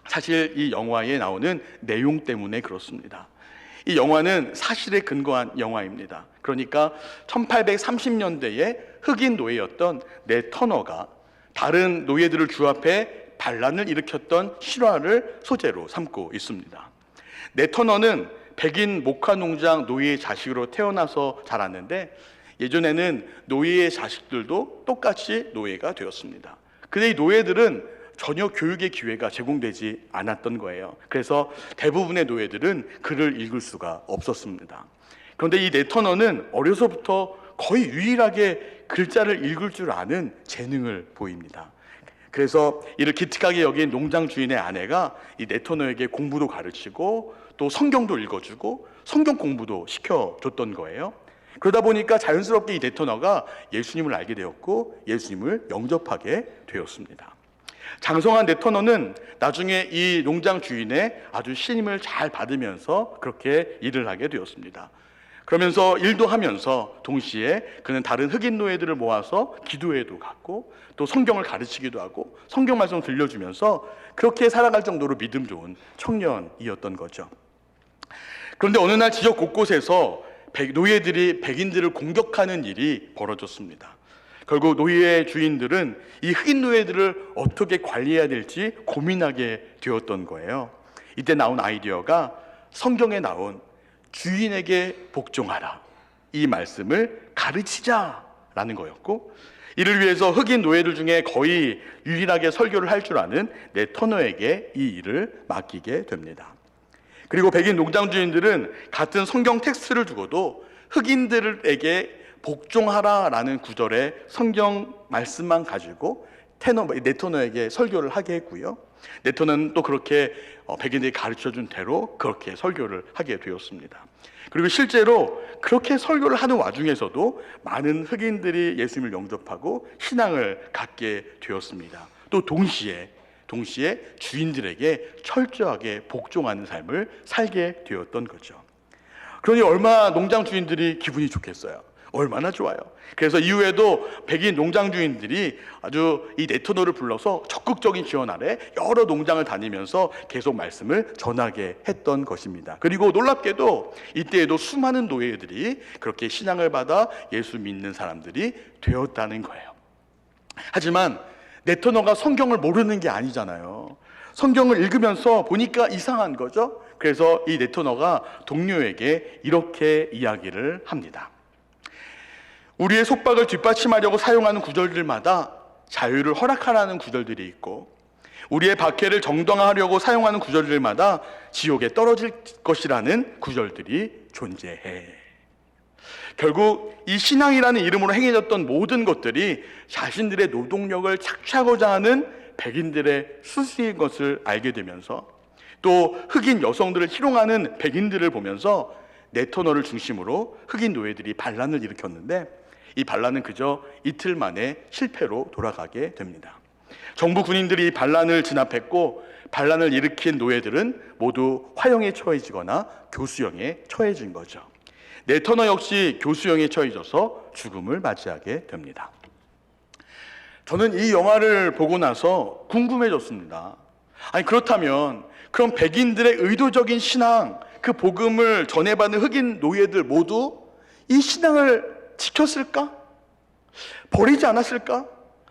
사실 이 영화에 나오는 내용 때문에 그렇습니다. 이 영화는 사실에 근거한 영화입니다. 그러니까 1830년대에 흑인 노예였던 넷 터너가 다른 노예들을 주합해 반란을 일으켰던 실화를 소재로 삼고 있습니다. 넷 터너는 백인 목화농장 노예의 자식으로 태어나서 자랐는데 예전에는 노예의 자식들도 똑같이 노예가 되었습니다. 근데 이 노예들은 전혀 교육의 기회가 제공되지 않았던 거예요. 그래서 대부분의 노예들은 글을 읽을 수가 없었습니다. 그런데 이 넷 터너는 어려서부터 거의 유일하게 글자를 읽을 줄 아는 재능을 보입니다. 그래서 이를 기특하게 여긴 농장 주인의 아내가 이 넷 터너에게 공부도 가르치고 또 성경도 읽어주고 성경 공부도 시켜줬던 거예요. 그러다 보니까 자연스럽게 이 넷 터너가 예수님을 알게 되었고 예수님을 영접하게 되었습니다. 장성한 넷 터너는 나중에 이 농장 주인의 아주 신임을 잘 받으면서 그렇게 일을 하게 되었습니다. 그러면서 일도 하면서 동시에 그는 다른 흑인 노예들을 모아서 기도회도 갔고 또 성경을 가르치기도 하고 성경 말씀 들려주면서 그렇게 살아갈 정도로 믿음 좋은 청년이었던 거죠. 그런데 어느 날 지역 곳곳에서 노예들이 백인들을 공격하는 일이 벌어졌습니다. 결국 노예 주인들은 이 흑인 노예들을 어떻게 관리해야 될지 고민하게 되었던 거예요. 이때 나온 아이디어가 성경에 나온 주인에게 복종하라, 이 말씀을 가르치자라는 거였고, 이를 위해서 흑인 노예들 중에 거의 유일하게 설교를 할 줄 아는 넷 터너에게 이 일을 맡기게 됩니다. 그리고 백인 농장 주인들은 같은 성경 텍스트를 두고도 흑인들에게 복종하라라는 구절의 성경 말씀만 가지고 넷 터너에게 설교를 하게 했고요. 넷 터너는 또 그렇게 백인들이 가르쳐준 대로 그렇게 설교를 하게 되었습니다. 그리고 실제로 그렇게 설교를 하는 와중에서도 많은 흑인들이 예수님을 영접하고 신앙을 갖게 되었습니다. 또 동시에 주인들에게 철저하게 복종하는 삶을 살게 되었던 거죠. 그러니 얼마나 농장 주인들이 기분이 좋겠어요. 얼마나 좋아요. 그래서 이후에도 백인 농장 주인들이 아주 이 넷 터너를 불러서 적극적인 지원 아래 여러 농장을 다니면서 계속 말씀을 전하게 했던 것입니다. 그리고 놀랍게도 이때에도 수많은 노예들이 그렇게 신앙을 받아 예수 믿는 사람들이 되었다는 거예요. 하지만 네터너가 성경을 모르는 게 아니잖아요. 성경을 읽으면서 보니까 이상한 거죠. 그래서 이 네터너가 동료에게 이렇게 이야기를 합니다. 우리의 속박을 뒷받침하려고 사용하는 구절들마다 자유를 허락하라는 구절들이 있고, 우리의 박해를 정당화하려고 사용하는 구절들마다 지옥에 떨어질 것이라는 구절들이 존재해. 결국 이 신앙이라는 이름으로 행해졌던 모든 것들이 자신들의 노동력을 착취하고자 하는 백인들의 수수인 것을 알게 되면서, 또 흑인 여성들을 희롱하는 백인들을 보면서 네터너를 중심으로 흑인 노예들이 반란을 일으켰는데, 이 반란은 그저 이틀 만에 실패로 돌아가게 됩니다. 정부 군인들이 반란을 진압했고, 반란을 일으킨 노예들은 모두 화형에 처해지거나 교수형에 처해진 거죠. 네터너 역시 교수형에 처해져서 죽음을 맞이하게 됩니다. 저는 이 영화를 보고 나서 궁금해졌습니다. 아니, 그렇다면 그럼 백인들의 의도적인 신앙, 그 복음을 전해받는 흑인 노예들 모두 이 신앙을 지켰을까? 버리지 않았을까?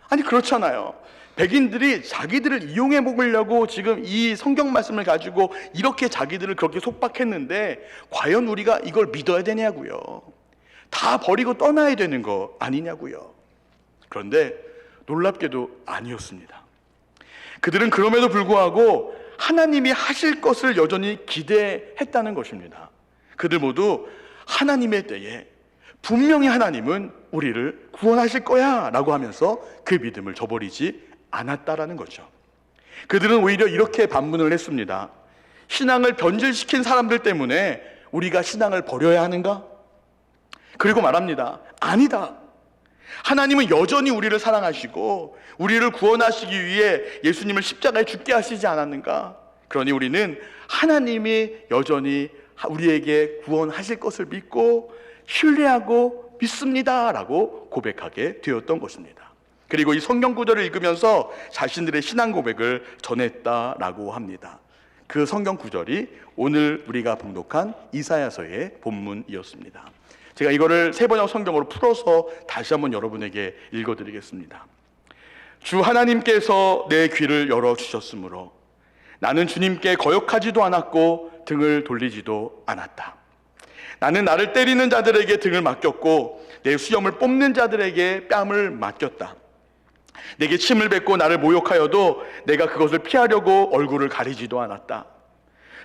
아니, 그렇잖아요. 백인들이 자기들을 이용해 먹으려고 지금 이 성경 말씀을 가지고 이렇게 자기들을 그렇게 속박했는데, 과연 우리가 이걸 믿어야 되냐고요. 다 버리고 떠나야 되는 거 아니냐고요. 그런데 놀랍게도 아니었습니다. 그들은 그럼에도 불구하고 하나님이 하실 것을 여전히 기대했다는 것입니다. 그들 모두 하나님의 때에 분명히 하나님은 우리를 구원하실 거야 라고 하면서 그 믿음을 저버리지 않았다라는 거죠. 그들은 오히려 이렇게 반문을 했습니다. 신앙을 변질시킨 사람들 때문에 우리가 신앙을 버려야 하는가? 그리고 말합니다. 아니다. 하나님은 여전히 우리를 사랑하시고 우리를 구원하시기 위해 예수님을 십자가에 죽게 하시지 않았는가? 그러니 우리는 하나님이 여전히 우리에게 구원하실 것을 믿고 신뢰하고 믿습니다 라고 고백하게 되었던 것입니다. 그리고 이 성경 구절을 읽으면서 자신들의 신앙 고백을 전했다라고 합니다. 그 성경 구절이 오늘 우리가 봉독한 이사야서의 본문이었습니다. 제가 이거를 세번역 성경으로 풀어서 다시 한번 여러분에게 읽어드리겠습니다. 주 하나님께서 내 귀를 열어주셨으므로 나는 주님께 거역하지도 않았고 등을 돌리지도 않았다. 나는 나를 때리는 자들에게 등을 맡겼고 내 수염을 뽑는 자들에게 뺨을 맡겼다. 내게 침을 뱉고 나를 모욕하여도 내가 그것을 피하려고 얼굴을 가리지도 않았다.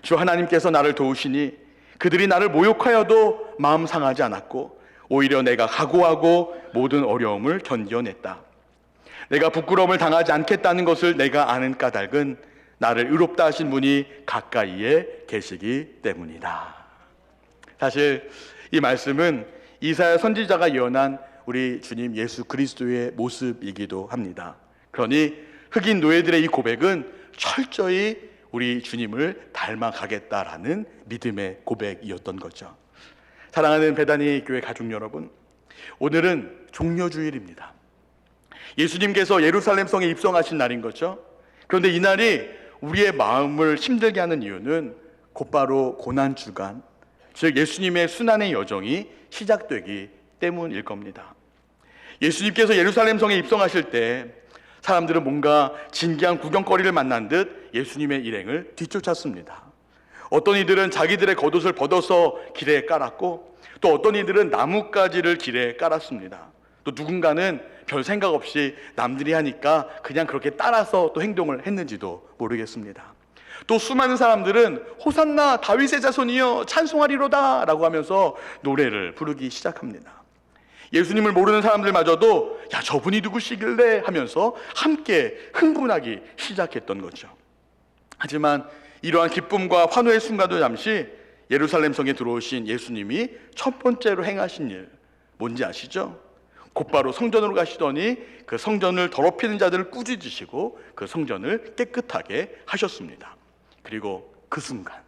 주 하나님께서 나를 도우시니 그들이 나를 모욕하여도 마음 상하지 않았고 오히려 내가 각오하고 모든 어려움을 견뎌냈다. 내가 부끄러움을 당하지 않겠다는 것을 내가 아는 까닭은 나를 의롭다 하신 분이 가까이에 계시기 때문이다. 사실 이 말씀은 이사야 선지자가 예언한 우리 주님 예수 그리스도의 모습이기도 합니다. 그러니 흑인 노예들의 이 고백은 철저히 우리 주님을 닮아가겠다라는 믿음의 고백이었던 거죠. 사랑하는 베다니 교회 가족 여러분, 오늘은 종려주일입니다. 예수님께서 예루살렘 성에 입성하신 날인 거죠. 그런데 이 날이 우리의 마음을 힘들게 하는 이유는 곧바로 고난주간, 즉 예수님의 순환의 여정이 시작되기 때문일 겁니다. 예수님께서 예루살렘 성에 입성하실 때 사람들은 뭔가 진기한 구경거리를 만난 듯 예수님의 일행을 뒤쫓았습니다. 어떤 이들은 자기들의 겉옷을 벗어서 길에 깔았고, 또 어떤 이들은 나뭇가지를 길에 깔았습니다. 또 누군가는 별 생각 없이 남들이 하니까 그냥 그렇게 따라서 또 행동을 했는지도 모르겠습니다. 또 수많은 사람들은 호산나 다윗의 자손이여 찬송하리로다 라고 하면서 노래를 부르기 시작합니다. 예수님을 모르는 사람들마저도 야, 저분이 누구시길래 하면서 함께 흥분하기 시작했던 거죠. 하지만 이러한 기쁨과 환호의 순간도 잠시 예루살렘 성에 들어오신 예수님이 첫 번째로 행하신 일 뭔지 아시죠? 곧바로 성전으로 가시더니 그 성전을 더럽히는 자들을 꾸짖으시고 그 성전을 깨끗하게 하셨습니다. 그리고 그 순간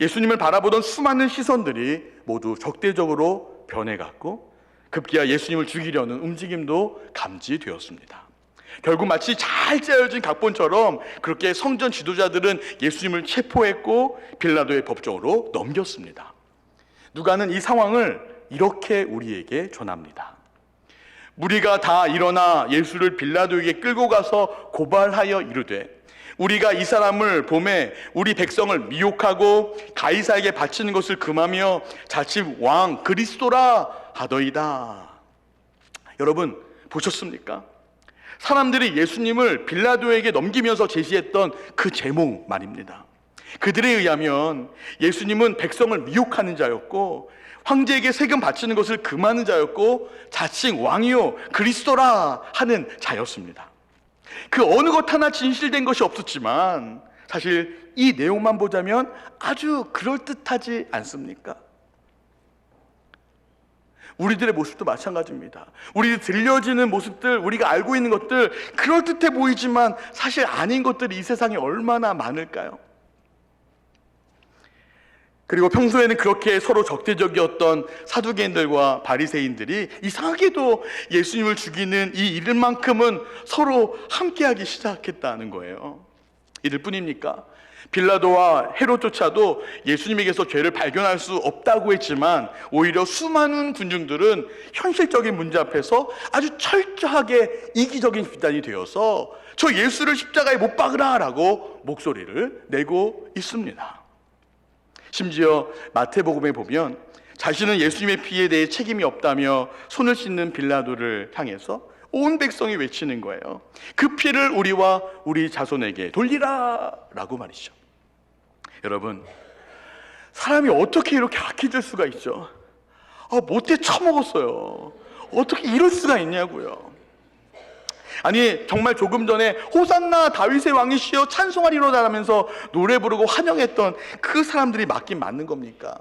예수님을 바라보던 수많은 시선들이 모두 적대적으로 변해갔고 급기야 예수님을 죽이려는 움직임도 감지되었습니다. 결국 마치 잘 짜여진 각본처럼 그렇게 성전 지도자들은 예수님을 체포했고 빌라도의 법정으로 넘겼습니다. 누가는 이 상황을 이렇게 우리에게 전합니다. 무리가 다 일어나 예수를 빌라도에게 끌고 가서 고발하여 이르되 우리가 이 사람을 보매 우리 백성을 미혹하고 가이사에게 바치는 것을 금하며 자칫 왕 그리스도라 하더이다. 여러분 보셨습니까? 사람들이 예수님을 빌라도에게 넘기면서 제시했던 그 제목 말입니다. 그들에 의하면 예수님은 백성을 미혹하는 자였고 황제에게 세금 바치는 것을 금하는 자였고 자칭 왕이요 그리스도라 하는 자였습니다. 그 어느 것 하나 진실된 것이 없었지만 사실 이 내용만 보자면 아주 그럴듯하지 않습니까? 우리들의 모습도 마찬가지입니다. 우리 들려지는 모습들, 우리가 알고 있는 것들 그럴듯해 보이지만 사실 아닌 것들이 이 세상에 얼마나 많을까요? 그리고 평소에는 그렇게 서로 적대적이었던 사두개인들과 바리새인들이 이상하게도 예수님을 죽이는 이 일만큼은 서로 함께하기 시작했다는 거예요. 이들 뿐입니까? 빌라도와 헤롯조차도 예수님에게서 죄를 발견할 수 없다고 했지만 오히려 수많은 군중들은 현실적인 문제 앞에서 아주 철저하게 이기적인 집단이 되어서 저 예수를 십자가에 못 박으라 라고 목소리를 내고 있습니다. 심지어 마태복음에 보면 자신은 예수님의 피에 대해 책임이 없다며 손을 씻는 빌라도를 향해서 온 백성이 외치는 거예요. 그 피를 우리와 우리 자손에게 돌리라 라고 말이죠. 여러분, 사람이 어떻게 이렇게 악해질 수가 있죠? 못해 처먹었어요. 어떻게 이럴 수가 있냐고요. 아니 정말 조금 전에 호산나 다윗의 왕이시여 찬송하리로다 하면서 노래 부르고 환영했던 그 사람들이 맞긴 맞는 겁니까?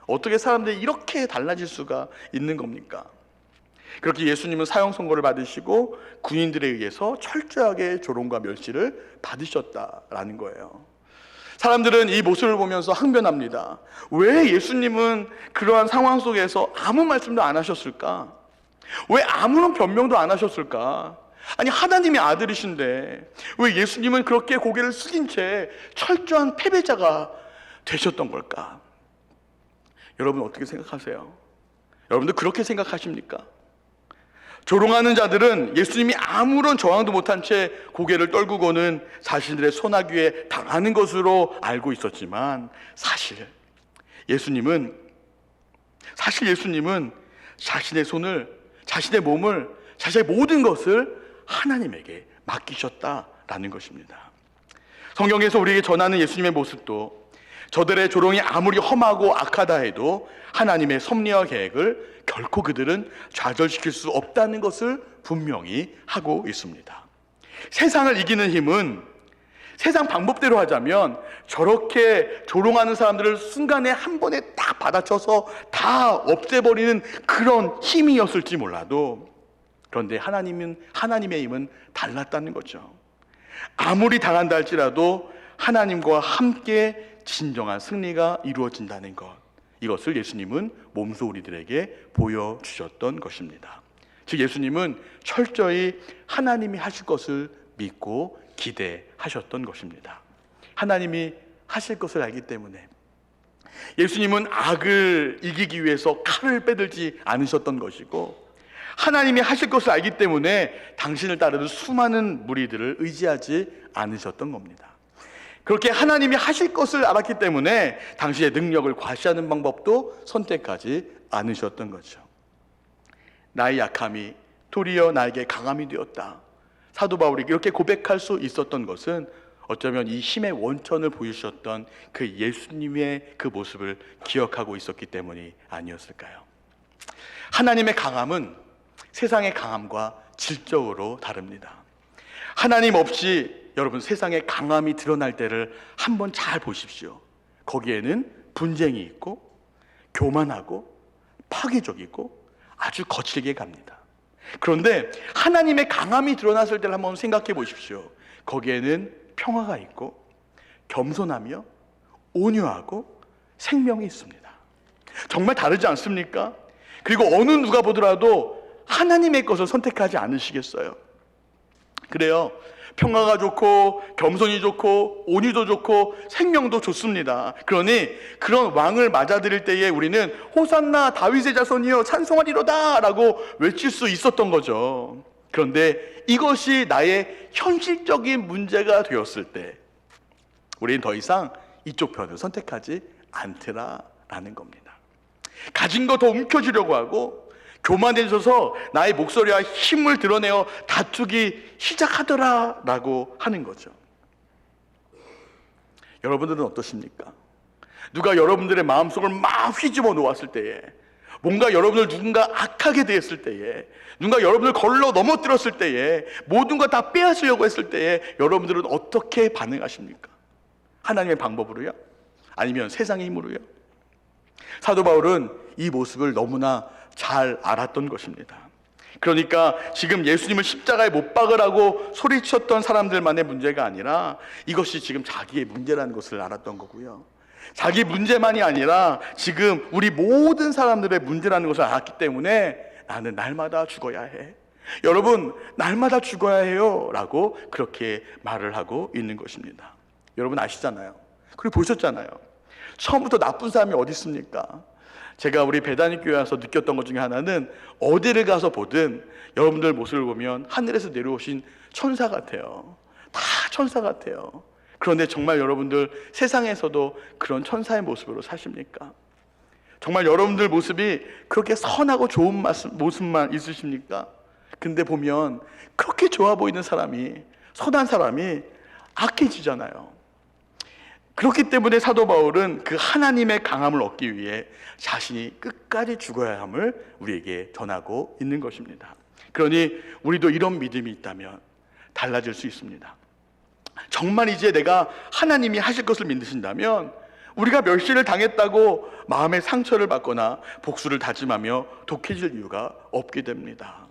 어떻게 사람들이 이렇게 달라질 수가 있는 겁니까? 그렇게 예수님은 사형 선고를 받으시고 군인들에 의해서 철저하게 조롱과 멸시를 받으셨다라는 거예요. 사람들은 이 모습을 보면서 항변합니다. 왜 예수님은 그러한 상황 속에서 아무 말씀도 안 하셨을까? 왜 아무런 변명도 안 하셨을까? 아니 하나님의 아들이신데 왜 예수님은 그렇게 고개를 숙인 채 철저한 패배자가 되셨던 걸까? 여러분 어떻게 생각하세요? 여러분도 그렇게 생각하십니까? 조롱하는 자들은 예수님이 아무런 저항도 못한 채 고개를 떨구고는 자신들의 손아귀에 당하는 것으로 알고 있었지만 사실 예수님은 자신의 손을, 자신의 몸을, 자신의 모든 것을 하나님에게 맡기셨다라는 것입니다. 성경에서 우리에게 전하는 예수님의 모습도 저들의 조롱이 아무리 험하고 악하다 해도 하나님의 섭리와 계획을 결코 그들은 좌절시킬 수 없다는 것을 분명히 하고 있습니다. 세상을 이기는 힘은 세상 방법대로 하자면 저렇게 조롱하는 사람들을 순간에 한 번에 딱 받아쳐서 다 없애버리는 그런 힘이었을지 몰라도 그런데 하나님의 힘은 달랐다는 거죠. 아무리 당한다 할지라도 하나님과 함께 진정한 승리가 이루어진다는 것, 이것을 예수님은 몸소 우리들에게 보여주셨던 것입니다. 즉 예수님은 철저히 하나님이 하실 것을 믿고 기대하셨던 것입니다. 하나님이 하실 것을 알기 때문에 예수님은 악을 이기기 위해서 칼을 빼들지 않으셨던 것이고 하나님이 하실 것을 알기 때문에 당신을 따르는 수많은 무리들을 의지하지 않으셨던 겁니다. 그렇게 하나님이 하실 것을 알았기 때문에 당신의 능력을 과시하는 방법도 선택하지 않으셨던 거죠. 나의 약함이 도리어 나에게 강함이 되었다. 사도 바울이 이렇게 고백할 수 있었던 것은 어쩌면 이 힘의 원천을 보여주셨던 그 예수님의 그 모습을 기억하고 있었기 때문이 아니었을까요? 하나님의 강함은 세상의 강함과 질적으로 다릅니다. 하나님 없이 여러분 세상에 강함이 드러날 때를 한번 잘 보십시오. 거기에는 분쟁이 있고 교만하고 파괴적이고 아주 거칠게 갑니다. 그런데 하나님의 강함이 드러났을 때를 한번 생각해 보십시오. 거기에는 평화가 있고 겸손하며 온유하고 생명이 있습니다. 정말 다르지 않습니까? 그리고 어느 누가 보더라도 하나님의 것을 선택하지 않으시겠어요? 그래요. 평화가 좋고 겸손이 좋고 온유도 좋고 생명도 좋습니다. 그러니 그런 왕을 맞아들일 때에 우리는 호산나 다윗의 자손이여 찬송하리로다 라고 외칠 수 있었던 거죠. 그런데 이것이 나의 현실적인 문제가 되었을 때 우리는 더 이상 이쪽 편을 선택하지 않더라라는 겁니다. 가진 거 더 움켜쥐려고 하고 교만해져서 나의 목소리와 힘을 드러내어 다투기 시작하더라라고 하는 거죠. 여러분들은 어떠십니까? 누가 여러분들의 마음속을 막 휘집어 놓았을 때에, 뭔가 여러분을 누군가 악하게 대했을 때에, 누군가 여러분을 걸러 넘어뜨렸을 때에, 모든 것 다 빼앗으려고 했을 때에 여러분들은 어떻게 반응하십니까? 하나님의 방법으로요? 아니면 세상의 힘으로요? 사도 바울은 이 모습을 너무나 잘 알았던 것입니다. 그러니까 지금 예수님을 십자가에 못 박으라고 소리쳤던 사람들만의 문제가 아니라 이것이 지금 자기의 문제라는 것을 알았던 거고요. 자기 문제만이 아니라 지금 우리 모든 사람들의 문제라는 것을 알았기 때문에 나는 날마다 죽어야 해. 여러분, 날마다 죽어야 해요 라고 그렇게 말을 하고 있는 것입니다. 여러분 아시잖아요. 그리고 보셨잖아요. 처음부터 나쁜 사람이 어디 있습니까? 제가 우리 배단위 교회 와서 느꼈던 것 중에 하나는 어디를 가서 보든 여러분들 모습을 보면 하늘에서 내려오신 천사 같아요. 다 천사 같아요. 그런데 정말 여러분들 세상에서도 그런 천사의 모습으로 사십니까? 정말 여러분들 모습이 그렇게 선하고 좋은 모습만 있으십니까? 근데 보면 그렇게 좋아 보이는 사람이, 선한 사람이 악해지잖아요. 그렇기 때문에 사도 바울은 그 하나님의 강함을 얻기 위해 자신이 끝까지 죽어야 함을 우리에게 전하고 있는 것입니다. 그러니 우리도 이런 믿음이 있다면 달라질 수 있습니다. 정말 이제 내가 하나님이 하실 것을 믿으신다면 우리가 멸시를 당했다고 마음의 상처를 받거나 복수를 다짐하며 독해질 이유가 없게 됩니다.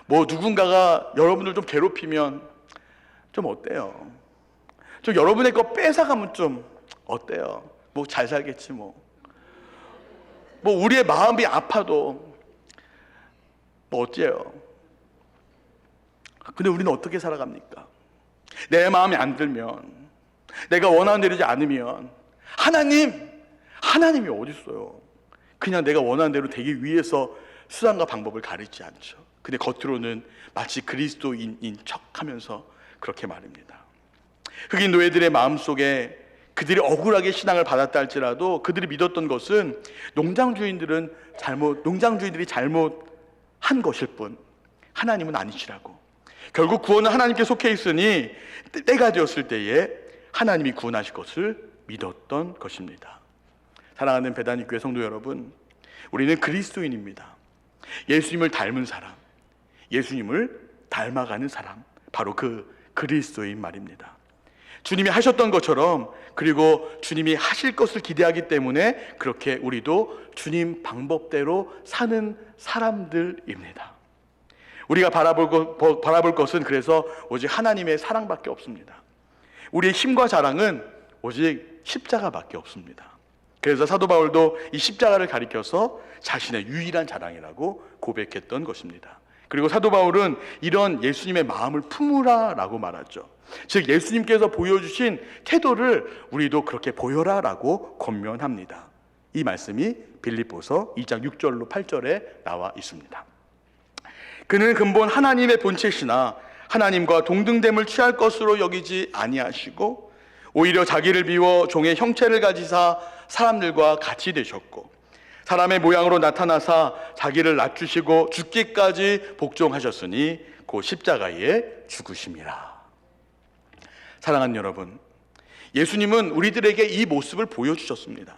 뭐 누군가가 여러분들 좀 괴롭히면 좀 어때요? 좀 여러분의 거 뺏어가면 좀 어때요? 뭐 잘 살겠지 뭐 우리의 마음이 아파도 뭐 어째요? 근데 우리는 어떻게 살아갑니까? 내 마음에 안 들면, 내가 원하는 대로 되지 않으면 하나님이 어디 있어요? 그냥 내가 원하는 대로 되기 위해서 수단과 방법을 가리지 않죠. 근데 겉으로는 마치 그리스도인인 척하면서 그렇게 말입니다. 흑인 노예들의 마음속에 그들이 억울하게 신앙을 받았다 할지라도 그들이 믿었던 것은 농장주인들이 잘못한 것일 뿐 하나님은 아니시라고. 결국 구원은 하나님께 속해 있으니 때가 되었을 때에 하나님이 구원하실 것을 믿었던 것입니다. 사랑하는 배단위 교회 성도 여러분, 우리는 그리스도인입니다. 예수님을 닮은 사람, 예수님을 닮아가는 사람, 바로 그 그리스도인 말입니다. 주님이 하셨던 것처럼, 그리고 주님이 하실 것을 기대하기 때문에 그렇게 우리도 주님 방법대로 사는 사람들입니다. 우리가 바라볼 것은 그래서 오직 하나님의 사랑밖에 없습니다. 우리의 힘과 자랑은 오직 십자가밖에 없습니다. 그래서 사도 바울도 이 십자가를 가리켜서 자신의 유일한 자랑이라고 고백했던 것입니다. 그리고 사도 바울은 이런 예수님의 마음을 품으라라고 말하죠. 즉 예수님께서 보여주신 태도를 우리도 그렇게 보여라라고 권면합니다. 이 말씀이 빌립보서 2장 6절로 8절에 나와 있습니다. 그는 근본 하나님의 본체시나 하나님과 동등됨을 취할 것으로 여기지 아니하시고 오히려 자기를 비워 종의 형체를 가지사 사람들과 같이 되셨고 사람의 모양으로 나타나사 자기를 낮추시고 죽기까지 복종하셨으니 곧 십자가에 죽으심이라. 사랑하는 여러분, 예수님은 우리들에게 이 모습을 보여주셨습니다.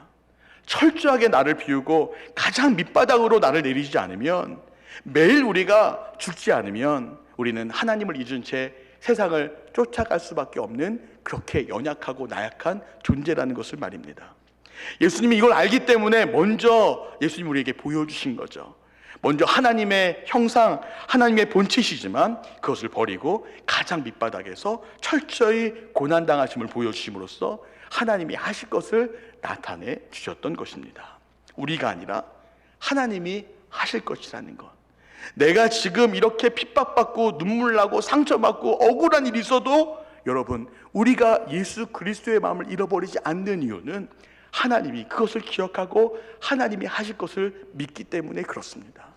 철저하게 나를 비우고 가장 밑바닥으로 나를 내리지 않으면, 매일 우리가 죽지 않으면 우리는 하나님을 잊은 채 세상을 쫓아갈 수밖에 없는 그렇게 연약하고 나약한 존재라는 것을 말입니다. 예수님이 이걸 알기 때문에 먼저 예수님이 우리에게 보여주신 거죠. 먼저 하나님의 형상, 하나님의 본체시지만 그것을 버리고 가장 밑바닥에서 철저히 고난당하심을 보여주심으로써 하나님이 하실 것을 나타내 주셨던 것입니다. 우리가 아니라 하나님이 하실 것이라는 것. 내가 지금 이렇게 핍박받고 눈물 나고 상처받고 억울한 일이 있어도 여러분, 우리가 예수 그리스도의 마음을 잃어버리지 않는 이유는 하나님이 그것을 기억하고 하나님이 하실 것을 믿기 때문에 그렇습니다.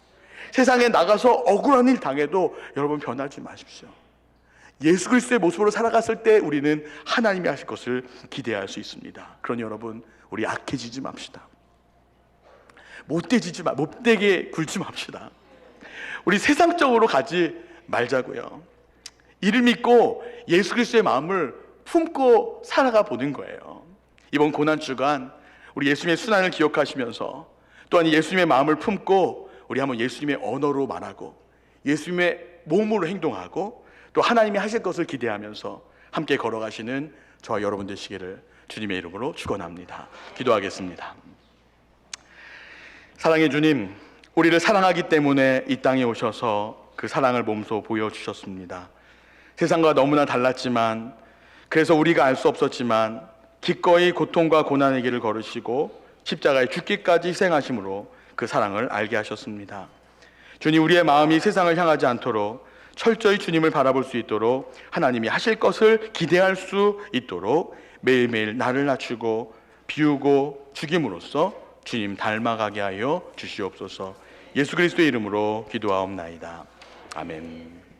세상에 나가서 억울한 일 당해도 여러분 변하지 마십시오. 예수 그리스도의 모습으로 살아갔을 때 우리는 하나님이 하실 것을 기대할 수 있습니다. 그러니 여러분, 우리 악해지지 맙시다. 못되게 굴지 맙시다. 우리 세상적으로 가지 말자고요. 이를 믿고 예수 그리스도의 마음을 품고 살아가 보는 거예요. 이번 고난주간 우리 예수님의 순환을 기억하시면서 또한 예수님의 마음을 품고 우리 한번 예수님의 언어로 말하고 예수님의 몸으로 행동하고 또 하나님이 하실 것을 기대하면서 함께 걸어가시는 저와 여러분 되시기를 주님의 이름으로 축원합니다. 기도하겠습니다. 사랑의 주님, 우리를 사랑하기 때문에 이 땅에 오셔서 그 사랑을 몸소 보여주셨습니다. 세상과 너무나 달랐지만, 그래서 우리가 알 수 없었지만 기꺼이 고통과 고난의 길을 걸으시고 십자가에 죽기까지 희생하심으로 그 사랑을 알게 하셨습니다. 주님, 우리의 마음이 세상을 향하지 않도록 철저히 주님을 바라볼 수 있도록 하나님이 하실 것을 기대할 수 있도록 매일매일 나를 낮추고 비우고 죽임으로써 주님 닮아가게 하여 주시옵소서. 예수 그리스도의 이름으로 기도하옵나이다. 아멘.